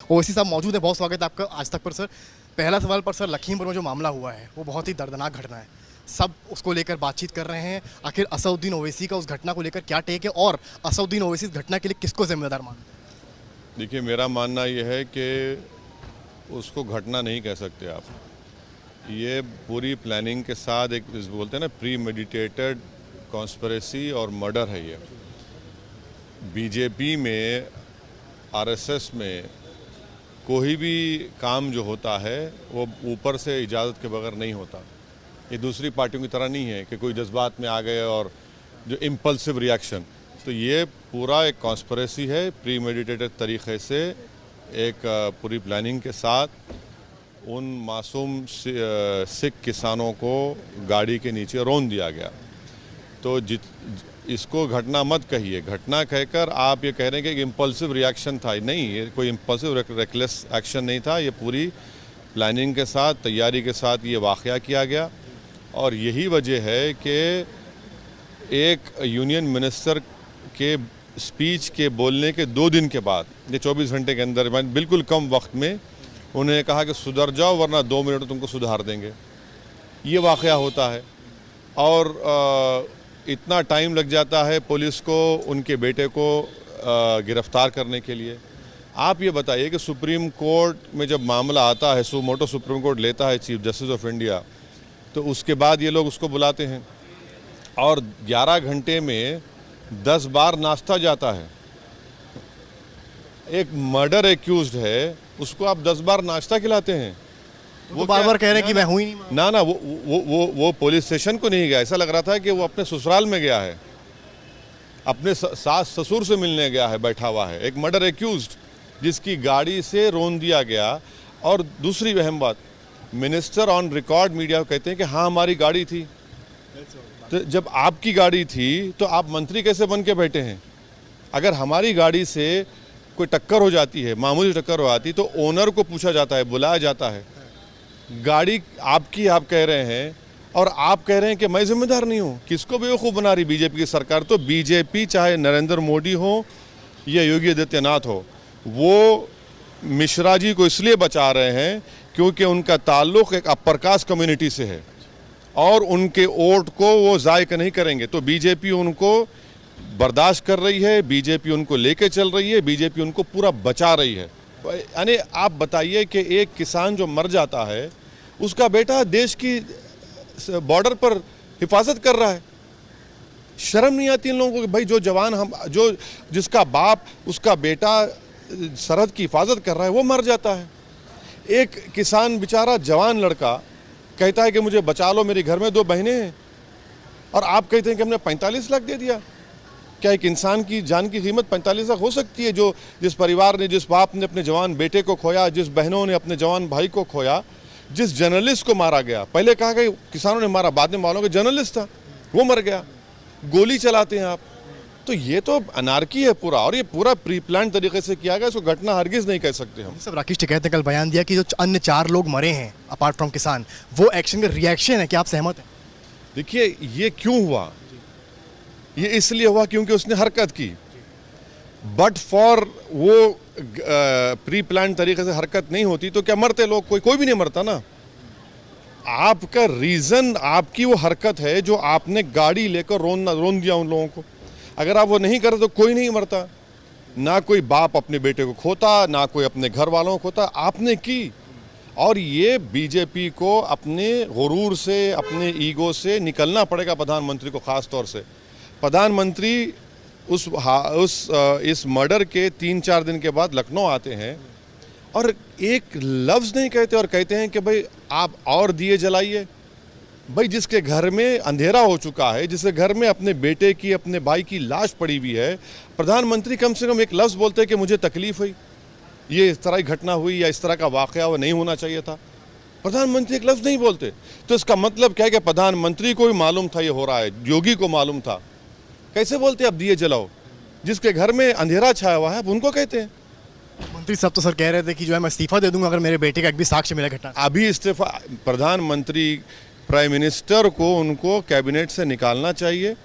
ओवैसी साहब मौजूद है, बहुत स्वागत है आपका आज तक पर सर। पहला सवाल पर सर, लखीमपुर में जो मामला हुआ है वो बहुत ही दर्दनाक घटना है। सब उसको लेकर बातचीत कर रहे हैं। आखिर असदुद्दीन ओवैसी का उस घटना को लेकर क्या टेक है और असदुद्दीन ओवैसी इस घटना के लिए किसको जिम्मेदार मानते हैं? देखिए, मेरा मानना यह है कि उसको घटना नहीं कह सकते आप। ये पूरी प्लानिंग के साथ एक बोलते हैं ना, प्री मेडिटेटेड कॉन्स्पिरेसी और मर्डर है। ये बीजेपी में, आरएसएस में कोई भी काम जो होता है वो ऊपर से इजाज़त के बगैर नहीं होता। ये दूसरी पार्टियों की तरह नहीं है कि कोई जज्बात में आ गए और जो इम्पल्सिव रिएक्शन। तो ये पूरा एक कॉन्स्पिरेसी है, प्री मेडिटेटेड तरीक़े से एक पूरी प्लानिंग के साथ उन मासूम सिख किसानों को गाड़ी के नीचे रौंद दिया गया। तो इसको घटना मत कहिए। घटना कहकर आप ये कह रहे हैं कि इम्पल्सिव रिएक्शन था। नहीं, ये कोई इम्पल्सिव रेकलेस एक्शन नहीं था। ये पूरी प्लानिंग के साथ, तैयारी के साथ ये वाक़या किया गया। और यही वजह है कि एक यूनियन मिनिस्टर के स्पीच के बोलने के 2 दिन के बाद, ये 24 घंटे के अंदर, बिल्कुल कम वक्त में उन्हें कहा कि सुधर जाओ वरना 2 मिनट में तुमको सुधार देंगे। ये वाक़या होता है। और इतना टाइम लग जाता है पुलिस को उनके बेटे को गिरफ्तार करने के लिए। आप ये बताइए कि सुप्रीम कोर्ट में जब मामला आता है, सुमोटो सुप्रीम कोर्ट लेता है चीफ जस्टिस ऑफ इंडिया, तो उसके बाद ये लोग उसको बुलाते हैं और 11 घंटे में 10 बार नाश्ता जाता है। एक मर्डर एक्यूज्ड है, उसको आप 10 बार नाश्ता खिलाते हैं। वो बार-बार कह रहे हैं कि मैं हूं ही नहीं। ना, वो पुलिस स्टेशन को नहीं गया। ऐसा लग रहा था कि वो अपने ससुराल में गया है, अपने सास ससुर से मिलने गया है, बैठा हुआ है। एक मर्डर एक्यूज्ड जिसकी गाड़ी से रौंद दिया गया। और दूसरी अहम बात, मिनिस्टर ऑन रिकॉर्ड मीडिया को कहते हैं कि हाँ हमारी गाड़ी थी। तो जब आपकी गाड़ी थी तो आप मंत्री कैसे बन के बैठे हैं? अगर हमारी गाड़ी से कोई टक्कर हो जाती है, मामूली टक्कर हो जाती, तो ओनर को पूछा जाता है, बुलाया जाता है। गाड़ी आपकी, आप कह रहे हैं, और आप कह रहे हैं कि मैं जिम्मेदार नहीं हूँ। किसको बेवकूफ़ बना रही बीजेपी की सरकार? तो बीजेपी, चाहे नरेंद्र मोदी हो या योगी आदित्यनाथ हो, वो मिश्रा जी को इसलिए बचा रहे हैं क्योंकि उनका ताल्लुक़ एक अपर कास्ट कम्युनिटी से है और उनके वोट को वो ज़ायक नहीं करेंगे। तो बीजेपी उनको बर्दाश्त कर रही है, बीजेपी उनको लेके चल रही है, बीजेपी उनको पूरा बचा रही है। यानी आप बताइए कि एक किसान जो मर जाता है, उसका बेटा देश की बॉर्डर पर हिफाजत कर रहा है। शर्म नहीं आती इन लोगों को कि भाई जो जवान जिसका बाप, उसका बेटा सरहद की हिफाजत कर रहा है, वो मर जाता है। एक किसान बेचारा जवान लड़का कहता है कि मुझे बचा लो, मेरे घर में 2 बहनें हैं, और आप कहते हैं कि हमने 45 लाख दे दिया। क्या एक इंसान की जान की कीमत 45 लाख हो सकती है? जिस परिवार ने, जिस बाप ने अपने जवान बेटे को खोया, जिस बहनों ने अपने जवान भाई को खोया, जिस जर्नलिस्ट को मारा गया, पहले कहा कि किसानों ने मारा, बाद में मालूम कि जर्नलिस्ट था, वो मर गया। गोली चलाते हैं आप। तो ये तो अनारकी है पूरा, और ये पूरा प्री प्लान तरीके से किया गया। इसको घटना हरगिज नहीं कह सकते हम। सब राकेश टिकैत ने कल बयान दिया कि जो अन्य 4 लोग मरे हैं अपार्ट फ्रॉम किसान, वो एक्शन का रिएक्शन है। क्या आप सहमत हैं? देखिए, ये क्यों हुआ? ये इसलिए हुआ क्योंकि उसने हरकत की। बट फॉर वो प्री प्लान तरीके से हरकत नहीं होती तो क्या मरते लोग? कोई भी नहीं मरता ना। आपका रीज़न, आपकी वो हरकत है जो आपने गाड़ी लेकर रोन दिया उन लोगों को। अगर आप वो नहीं करते तो कोई नहीं मरता। ना कोई बाप अपने बेटे को खोता, ना कोई अपने घर वालों को खोता, आपने की। और ये बीजेपी को अपने गुरूर से, अपने ईगो से निकलना पड़ेगा प्रधानमंत्री को। ख़ास तौर से प्रधानमंत्री इस मर्डर के 3-4 दिन के बाद लखनऊ आते हैं और एक लफ्ज़ नहीं कहते, और कहते हैं कि भाई आप और दिए जलाइए। भाई जिसके घर में अंधेरा हो चुका है, जिसके घर में अपने बेटे की, अपने भाई की लाश पड़ी हुई है, प्रधानमंत्री कम से कम एक लफ्ज़ बोलते हैं कि मुझे तकलीफ़ हुई, ये इस तरह की घटना हुई या इस तरह का वाक़या वो नहीं होना चाहिए था। प्रधानमंत्री एक लफ्ज़ नहीं बोलते। तो इसका मतलब क्या है कि प्रधानमंत्री को भी मालूम था ये हो रहा है, योगी को मालूम था। कैसे बोलते अब दिए जलाओ? जिसके घर में अंधेरा छाया हुआ है, अब उनको कहते हैं। मंत्री साहब तो सर कह रहे थे कि जो है मैं इस्तीफा दे दूंगा अगर मेरे बेटे का एक भी साक्ष्य मिला घटना। अभी इस्तीफा, प्रधानमंत्री, प्राइम मिनिस्टर को उनको कैबिनेट से निकालना चाहिए।